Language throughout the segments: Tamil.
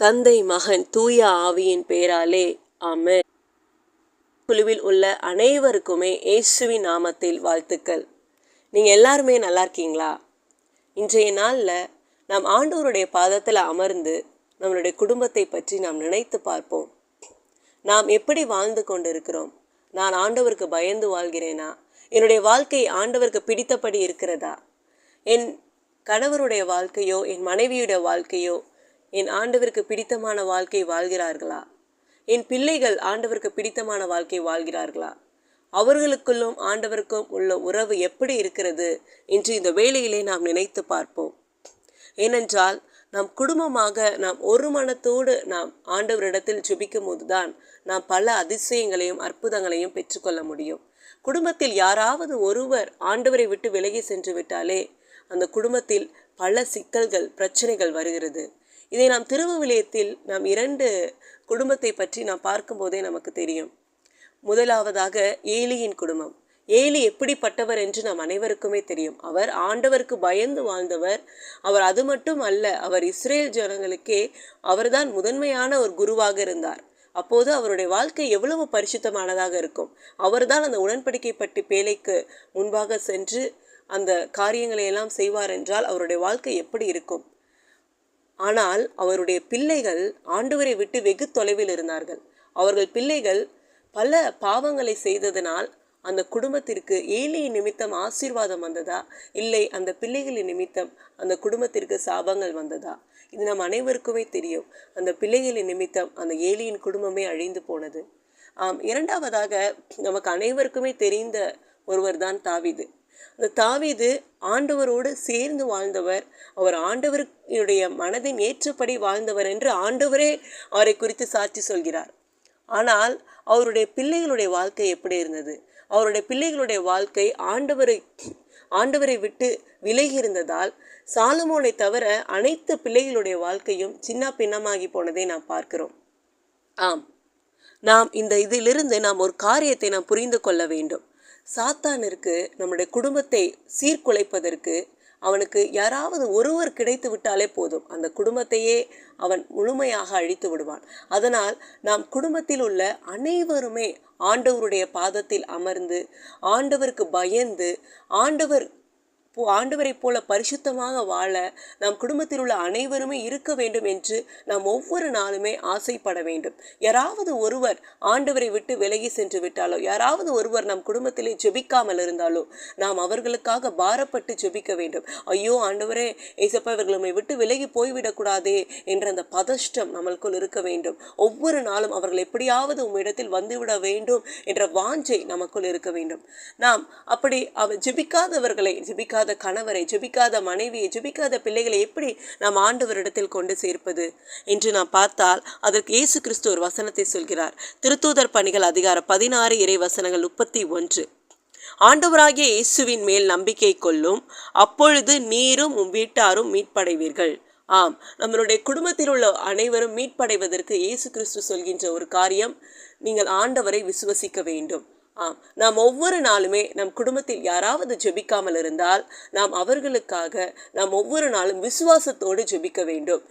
தந்தை, மகன், தூய ஆவியின் பெயராலே ஆமென். குழுவில் உள்ள அனைவருக்குமே இயேசுவின் நாமத்தில் வாழ்த்துக்கள். நீங்கள் எல்லாருமே நல்லா இருக்கீங்களா? இன்றைய நாளில் நாம் ஆண்டவருடைய பாதத்தில் அமர்ந்து நம்மளுடைய குடும்பத்தை பற்றி நாம் நினைத்து பார்ப்போம். நாம் எப்படி வாழ்ந்து கொண்டு இருக்கிறோம்? நான் ஆண்டவருக்கு பயந்து வாழ்கிறேனா? என்னுடைய வாழ்க்கை ஆண்டவருக்கு பிடித்தபடி இருக்கிறதா? என் கணவருடைய வாழ்க்கையோ என் மனைவியுடைய வாழ்க்கையோ என் ஆண்டவருக்கு பிடித்தமான வாழ்க்கை வாழ்கிறார்களா? என் பிள்ளைகள் ஆண்டவருக்கு பிடித்தமான வாழ்க்கை வாழ்கிறார்களா? அவர்களுக்குள்ளும் ஆண்டவருக்கும் உள்ள உறவு எப்படி இருக்கிறது என்று இந்த வேளையிலே நாம் நினைத்து பார்ப்போம். ஏனென்றால் நாம் குடும்பமாக நாம் ஒரு மனத்தோடு நாம் ஆண்டவரிடத்தில் ஜெபிக்கும் போதுதான் நாம் பல அதிசயங்களையும் அற்புதங்களையும் பெற்றுக்கொள்ள முடியும். குடும்பத்தில் யாராவது ஒருவர் ஆண்டவரை விட்டு விலகி சென்று விட்டாலே அந்த குடும்பத்தில் பல சிக்கல்கள் பிரச்சனைகள் வருகிறது. இதை நாம் திருவிவிலியத்தில் நாம் 2 குடும்பத்தை பற்றி நாம் பார்க்கும்போதே நமக்கு தெரியும். முதலாவதாக ஏலியின் குடும்பம். ஏலி எப்படிப்பட்டவர் என்று நாம் அனைவருக்குமே தெரியும். அவர் ஆண்டவருக்கு பயந்து வாழ்ந்தவர். அவர் அது மட்டும் அல்ல, அவர் இஸ்ரேல் ஜனங்களுக்கே அவர்தான் முதன்மையான ஒரு குருவாக இருந்தார். அப்போது அவருடைய வாழ்க்கை எவ்வளவு பரிசுத்தமானதாக இருக்கும். அவர்தான் அந்த உடன்படிக்கை பற்றி பேழைக்கு முன்பாக சென்று அந்த காரியங்களை எல்லாம் செய்வார் என்றால் அவருடைய வாழ்க்கை எப்படி இருக்கும்? ஆனால் அவருடைய பிள்ளைகள் ஆண்டவரை விட்டு வெகு தொலைவில் இருந்தார்கள். அவர்கள் பிள்ளைகள் பல பாவங்களை செய்ததனால் அந்த குடும்பத்திற்கு ஏலியின் நிமித்தம் ஆசீர்வாதம் வந்ததா, இல்லை அந்த பிள்ளைகளின் நிமித்தம் அந்த குடும்பத்திற்கு சாபங்கள் வந்ததா? இது நம் அனைவருக்குமே தெரியும். அந்த பிள்ளைகளின் நிமித்தம் அந்த ஏலியின் குடும்பமே அழிந்து போனது. இரண்டாவதாக நமக்கு அனைவருக்குமே தெரிந்த ஒருவர் தான் தாவீது. அந்த தாவீது ஆண்டவரோடு சேர்ந்து வாழ்ந்தவர். அவர் ஆண்டவருடைய மனதின் ஏற்றபடி வாழ்ந்தவர் என்று ஆண்டவரே அவரை குறித்து சாட்சி சொல்கிறார். ஆனால் அவருடைய பிள்ளைகளுடைய வாழ்க்கை எப்படி இருந்தது? அவருடைய பிள்ளைகளுடைய வாழ்க்கை ஆண்டவரை விட்டு விலகி இருந்ததால் சாலமோனை தவிர அனைத்து பிள்ளைகளுடைய வாழ்க்கையும் சின்ன பின்னமாகி போனதை நாம் பார்க்கிறோம். நாம் இதிலிருந்து நாம் ஒரு காரியத்தை நாம் புரிந்து கொள்ள வேண்டும். சாத்தானிற்கு நம்முடைய குடும்பத்தை சீர்குலைப்பதற்கு அவனுக்கு யாராவது ஒருவர் கிடைத்து விட்டாலே போதும், அந்த குடும்பத்தையே அவன் முழுமையாக அழித்து விடுவான். அதனால் நாம் குடும்பத்தில் உள்ள அனைவருமே ஆண்டவருடைய பாதத்தில் அமர்ந்து ஆண்டவருக்கு பயந்து ஆண்டவரை போல பரிசுத்தமாக வாழ நம் குடும்பத்தில் உள்ள அனைவருமே இருக்க வேண்டும் என்று நாம் ஒவ்வொரு நாளுமே ஆசைப்பட வேண்டும். யாராவது ஒருவர் ஆண்டவரை விட்டு விலகி சென்று விட்டாலோ, யாராவது ஒருவர் நம் குடும்பத்திலே ஜெபிக்காமல் இருந்தாலோ நாம் அவர்களுக்காக பாரப்பட்டு ஜெபிக்க வேண்டும். ஐயோ ஆண்டவரே, ஏசப்பா இவர்கள் நம்மை விட்டு விலகி போய்விடக்கூடாதே என்ற அந்த பதஷ்டம் நம்மளுக்குள் இருக்க வேண்டும். ஒவ்வொரு நாளும் அவர்கள் எப்படியாவது உம்மிடத்தில் வந்துவிட வேண்டும் என்ற வாஞ்சை நமக்குள் இருக்க வேண்டும். நாம் அப்படி ஜெபிக்காத கணவரை, ஜெபிக்காத மனைவியை, ஜெபிக்காத பிள்ளைகளை எப்படி நாம் ஆண்டவரிடத்தில் கொண்டு சேர்ப்பது என்று நாம் பார்த்தால் அதற்கு இயேசு கிறிஸ்து ஒரு வசனத்தை சொல்கிறார். திருத்தூதர் பணிகள் அதிகாரம் 16 இறை வசனங்கள் 31. ஆண்டவராகிய இயேசுவின் மேல் நம்பிக்கை கொள்ளும், அப்பொழுது நீரும் உம் வீட்டாரும் மீட்படைவீர்கள். நம்மளுடைய குடும்பத்தில் உள்ள அனைவரும் மீட்படைவதற்கு இயேசு கிறிஸ்து சொல்கின்ற ஒரு காரியம், நீங்கள் ஆண்டவரை விசுவசிக்க வேண்டும். நாம் ஒவ்வொரு நாளுமே நம் குடும்பத்தில் யாராவது ஜெபிக்காமல் இருந்தால் நாம் அவர்களுக்காக நாம் ஒவ்வொரு நாளும் விசுவாசத்தோடு ஜெபிக்க வேண்டும்.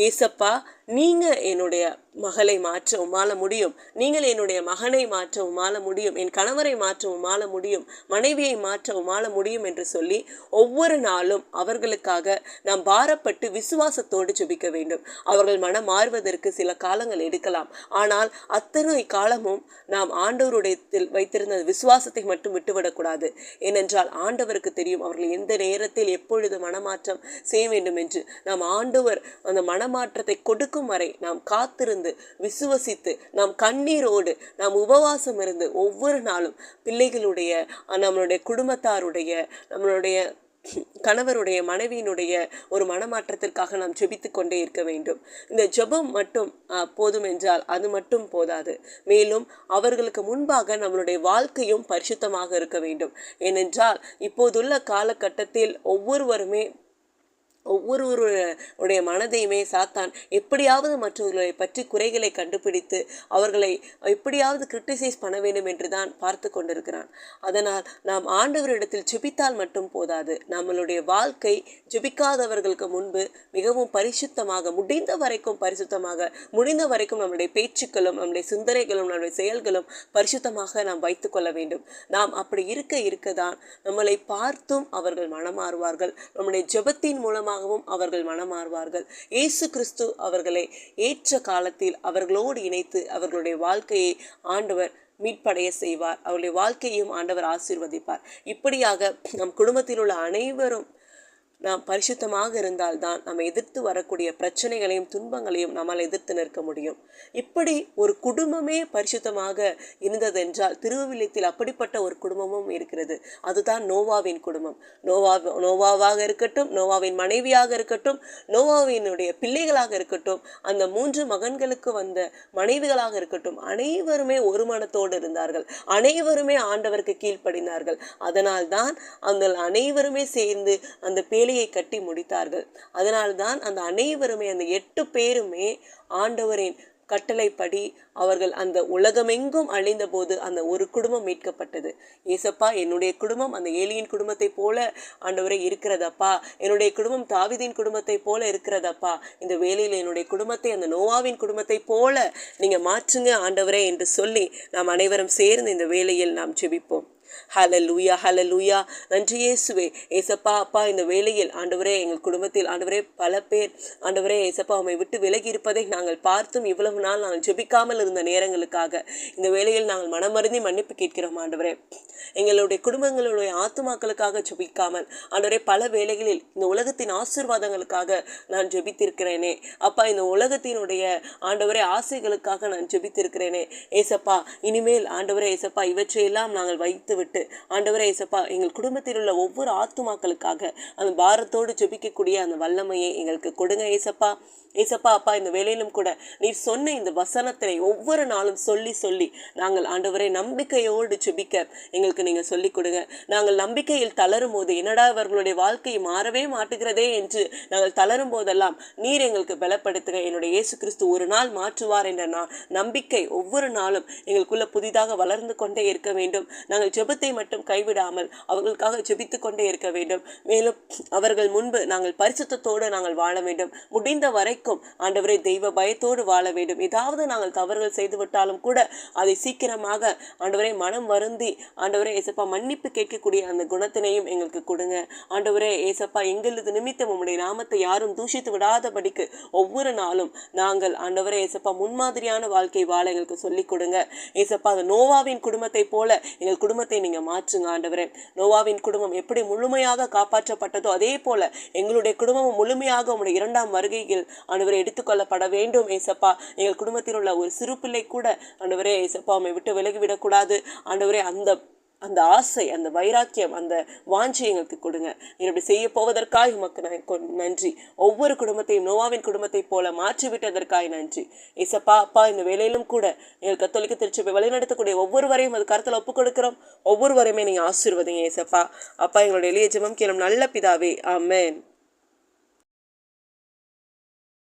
ஏசப்பா, நீங்கள் என்னுடைய மகளை மாற்ற உம்மால முடியும், நீங்கள் என்னுடைய மகனை மாற்ற உம்மால முடியும், என் கணவரை மாற்ற உம்மால முடியும், மனைவியை மாற்ற உம்மால முடியும் என்று சொல்லி ஒவ்வொரு நாளும் அவர்களுக்காக நாம் பாரப்பட்டு விசுவாசத்தோடு ஜெபிக்க வேண்டும். அவர்கள் மனம் மாறுவதற்கு சில காலங்கள் எடுக்கலாம். ஆனால் அத்தனை காலமும் நாம் ஆண்டவருடைய வைத்திருந்த விசுவாசத்தை மட்டும் விட்டுவிடக்கூடாது. ஏனென்றால் ஆண்டவருக்கு தெரியும் அவர்கள் எந்த நேரத்தில் எப்பொழுது மனமாற்றம் செய்ய வேண்டும் என்று. நாம் ஆண்டவர் அந்த மனமாற்றத்தை கொடுக்கும் வரை நாம் காத்திருந்து விசுவசித்து நாம் கண்ணீரோடு நாம் உபவாசம் இருந்து ஒவ்வொரு நாளும் பிள்ளைகளுடைய, நம்மளுடைய குடும்பத்தாருடைய, நம்மளுடைய கணவருடைய, மனைவியினுடைய ஒரு மனமாற்றத்திற்காக நாம் ஜெபித்து கொண்டே இருக்க வேண்டும். இந்த ஜெபம் மட்டும் போதும் என்றால் அது மட்டும் போதாது. மேலும் அவர்களுக்கு முன்பாக நம்மளுடைய வாழ்க்கையும் பரிசுத்தமாக இருக்க வேண்டும். ஏனென்றால் இப்போதுள்ள காலகட்டத்தில் ஒவ்வொருவருமே ஒவ்வொருவருடைய மனதையுமே சாத்தான் எப்படியாவது மற்றவர்களை பற்றி குறைகளை கண்டுபிடித்து அவர்களை எப்படியாவது கிரிட்டிசைஸ் பண்ண வேண்டும் என்று தான் பார்த்து கொண்டிருக்கிறான். அதனால் நாம் ஆண்டவரிடத்தில் ஜெபித்தால் மட்டும் போதாது, நம்மளுடைய வாழ்க்கை ஜெபிக்காதவர்களுக்கு முன்பு மிகவும் பரிசுத்தமாக, முடிந்த வரைக்கும் பரிசுத்தமாக, முடிந்த வரைக்கும் நம்முடைய பேச்சுக்களும் நம்முடைய சிந்தனைகளும் நம்முடைய செயல்களும் பரிசுத்தமாக நாம் வைத்துக்கொள்ள வேண்டும். நாம் அப்படி இருக்க தான் நம்மளை பார்த்தும் அவர்கள் மனமாறுவார்கள். நம்முடைய ஜெபத்தின் மூலமாக அவர்கள் மனமாறுவார்கள். இயேசு கிறிஸ்து அவர்களை ஏற்ற காலத்தில் அவர்களோடு இணைத்து அவர்களுடைய வாழ்க்கையை ஆண்டவர் மீட்படைய செய்வார். அவருடைய வாழ்க்கையும் ஆண்டவர் ஆசீர்வதிப்பார். இப்படியாக நம் குடும்பத்தில் உள்ள அனைவரும் நாம் பரிசுத்தமாக இருந்தால்தான் நம்ம எதிர்த்து வரக்கூடிய பிரச்சனைகளையும் துன்பங்களையும் நம்மால் எதிர்த்து நிற்க முடியும். இப்படி ஒரு குடும்பமே பரிசுத்தமாக இருந்ததென்றால் திருவிவிலியத்தில் அப்படிப்பட்ட ஒரு குடும்பமும் இருக்கிறது. அதுதான் நோவாவின் குடும்பம். நோவாவாக இருக்கட்டும், நோவாவின் மனைவியாக இருக்கட்டும், நோவாவினுடைய பிள்ளைகளாக இருக்கட்டும், அந்த 3 மகன்களுக்கு வந்த மனைவிகளாக இருக்கட்டும், அனைவருமே ஒரு மனத்தோடு இருந்தார்கள். அனைவருமே ஆண்டவருக்கு கீழ்ப்படிந்தார்கள். அதனால் தான் அந்த அனைவருமே சேர்ந்து அந்த பேழையை கட்டி முடித்தார்கள். அதனால்தான் அந்த அனைவருமே, அந்த 8 பேருமே ஆண்டவரின் கட்டளைப்படி அவர்கள் அந்த உலகமெங்கும் அழிந்த போது அந்த ஒரு குடும்பம் மீட்கப்பட்டது. ஏசப்பா, என்னுடைய குடும்பம் அந்த ஏலியின் குடும்பத்தை போல ஆண்டவரே இருக்கிறதப்பா, என்னுடைய குடும்பம் தாவீதின் குடும்பத்தை போல இருக்கிறதப்பா, இந்த வேளையில் என்னுடைய குடும்பத்தை அந்த நோவாவின் குடும்பத்தை போல நீங்க மாற்றுங்க ஆண்டவரே என்று சொல்லி நாம் அனைவரும் சேர்ந்து இந்த வேளையில் நாம் ஜெபிப்போம். ஹல்லேலூயா, ஹல்லேலூயா. நன்றி இயேசுவே. ஏசப்பா அப்பா, இந்த வேளையில் ஆண்டவரே எங்கள் குடும்பத்தில் ஆண்டவரே பல பேர் ஆண்டவரே ஏசப்பா உம்மை விட்டு விலகி இருப்பதை நாங்கள் பார்த்தும் இவ்வளவு நாள் நாங்கள் ஜெபிக்காமல் இருந்த நேரங்களுக்காக இந்த வேளையில் நாங்கள் மனமருந்தி மன்னிப்பு கேட்கிறோம் ஆண்டவரே. எங்களுடைய குடும்பங்களுடைய ஆத்துமாக்களுக்காக ஜெபிக்காமல் ஆண்டவரே பல வேளைகளில் இந்த உலகத்தின் ஆசீர்வாதங்களுக்காக நான் ஜெபித்திருக்கிறேனே அப்பா, இந்த உலகத்தினுடைய ஆண்டவரே ஆசைகளுக்காக நான் ஜெபித்திருக்கிறேனே ஏசப்பா. இனிமேல் ஆண்டவரே ஏசப்பா இவற்றையெல்லாம் நாங்கள் வைத்து விட்டு ஆண்டவரே ஏசப்பா எங்கள் குடும்பத்தில் உள்ள ஒவ்வொரு ஆத்துமாக்களுக்காக அந்த பாரத்தோடு ஜெபிக்கக்கூடிய அந்த வல்லமையை எங்களுக்கு கொடுங்க ஏசப்பா. ஏசப்பா அப்பா, இந்த வேளையிலும் கூட நீர் சொன்ன இந்த வசனத்தினை ஒவ்வொரு நாளும் சொல்லி சொல்லி நாங்கள் ஆண்டவரே நம்பிக்கையோடு ஜெபிக்க எங்களுக்கு நீங்கள் சொல்லிக் கொடுங்க. நாங்கள் நம்பிக்கையில் தளரும் போது என்னடா இவர்களுடைய வாழ்க்கை மாறவே மாட்டுகிறதே என்று நாங்கள் தளரும் போதெல்லாம் நீர் எங்களுக்கு பலப்படுத்துங்க. என்னுடைய இயேசு கிறிஸ்து ஒரு நாள் மாற்றுவார் என்ற நம்பிக்கை ஒவ்வொரு நாளும் எங்களுக்குள்ள புதிதாக வளர்ந்து கொண்டே இருக்க வேண்டும். நாங்கள் ஜெபத்தை மட்டும் கைவிடாமல் அவர்களுக்காக ஜெபித்து கொண்டே இருக்க வேண்டும். மேலும் அவர்கள் முன்பு நாங்கள் பரிசுத்தத்தோடு நாங்கள் வாழ வேண்டும். முடிந்த வரைக்கும் ஆண்டவரே தெய்வ பயத்தோடு வாழ வேண்டும். ஏதாவது நாங்கள் தவறுகள் செய்து விட்டாலும் கூட அதை சீக்கிரமாக ஆண்டவரே மனம் வருந்தி ஆண்டவரே ஏசப்பா மன்னிப்பு கேட்கக்கூடிய அந்த குணத்தினையும் எங்களுக்கு கொடுங்க ஆண்டவரே ஏசப்பா. எங்களது நிமித்தம் உம்முடைய நாமத்தை யாரும் தூஷித்து விடாதபடிக்கு ஒவ்வொரு நாளும் நாங்கள் ஆண்டவரே ஏசப்பா முன்மாதிரியான வாழ்க்கை வாழ எங்களுக்கு சொல்லிக் கொடுங்க ஏசப்பா. அந்த நோவாவின் குடும்பத்தை போல எங்கள் குடும்பத்தை நீங்க மாற்றுங்க ஆண்டவரே. நோவாவின் குடும்பம் எப்படி முழுமையாக காப்பாற்றப்பட்டதோ அதே போல எங்களுடைய குடும்பமும் முழுமையாக உம்முடைய 2ஆம் வருகையில் ஆண்டவரே எடுத்துக்கொள்ளப்பட வேண்டும் ஏசப்பா. எங்கள் குடும்பத்தில் உள்ள ஒரு சிறு பிள்ளை கூட ஆண்டவரே ஏசப்பா உம்மை விட்டு விலகிவிடக்கூடாது ஆண்டவரே. அந்த ஆசை, அந்த வைராக்கியம், அந்த வாஞ்சி எங்களுக்கு கொடுங்க. இப்படி செய்ய போவதற்காக உமக்கு நன்றி. ஒவ்வொரு குடும்பத்தையும் நோவாவின் குடும்பத்தை போல மாற்றிவிட்டதற்காக நன்றி ஏசப்பா. அப்பா, இந்த வேலையிலும் கூட எங்கள் கத்தோலிக்க திருச்சபை வழிநடத்தக்கூடிய ஒவ்வொருவரையும் அது கருத்தில் ஒப்புக் கொடுக்கிறோம். ஒவ்வொருவரையுமே நீங்க ஆசீர்வதிங்க ஏசப்பா. அப்பா, எங்களுடைய எளிய ஜெபம் கேளும் நல்ல பிதாவே, ஆமென்.